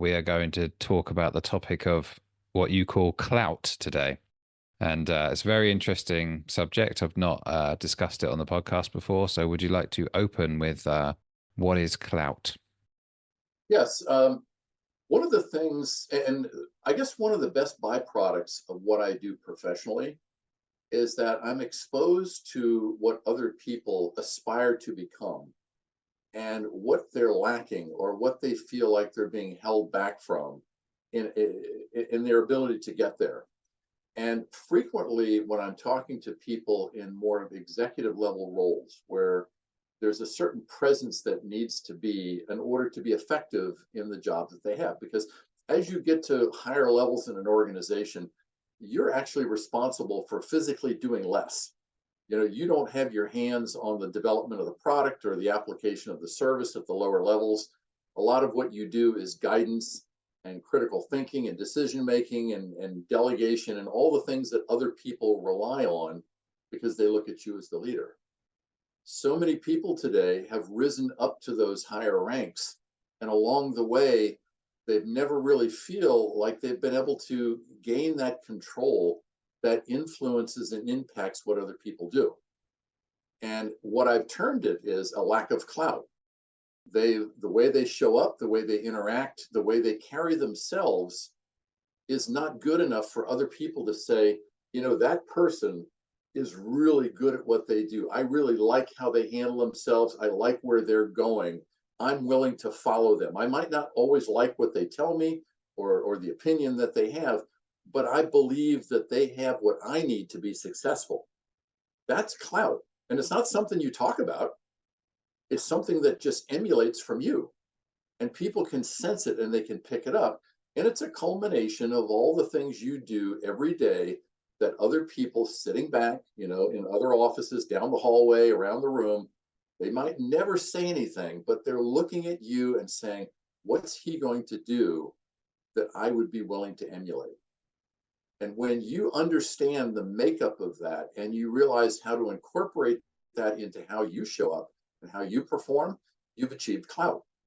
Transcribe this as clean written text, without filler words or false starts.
We are going to talk about the topic of what you call clout today. And it's a very interesting subject. I've not discussed it on the podcast before. So would you like to open with what is clout? Yes. One of the things, and I guess one of the best byproducts of what I do professionally is that I'm exposed to what other people aspire to become and what they're lacking or what they feel like they're being held back from in their ability to get there. And frequently, when I'm talking to people in more of executive level roles where there's a certain presence that needs to be in order to be effective in the job that they have. Because as you get to higher levels in an organization, you're actually responsible for physically doing less. You don't have your hands on the development of the product or the application of the service at the lower levels. A lot of what you do is guidance and critical thinking and decision making and delegation and all the things that other people rely on because they look at you as the leader. So many people today have risen up to those higher ranks, and along the way, they've never really feel like they've been able to gain that control that influences and impacts what other people do. And what I've termed it is a lack of clout. The way they show up, the way they interact, the way they carry themselves is not good enough for other people to say, that person is really good at what they do. I really like how they handle themselves. I like where they're going. I'm willing to follow them. I might not always like what they tell me or the opinion that they have, but I believe that they have what I need to be successful. That's clout. And it's not something you talk about. It's something that just emulates from you. And people can sense it and they can pick it up. And it's a culmination of all the things you do every day that other people sitting back, in other offices down the hallway, around the room, they might never say anything, but they're looking at you and saying, what's he going to do that I would be willing to emulate? And when you understand the makeup of that and you realize how to incorporate that into how you show up and how you perform, you've achieved clout.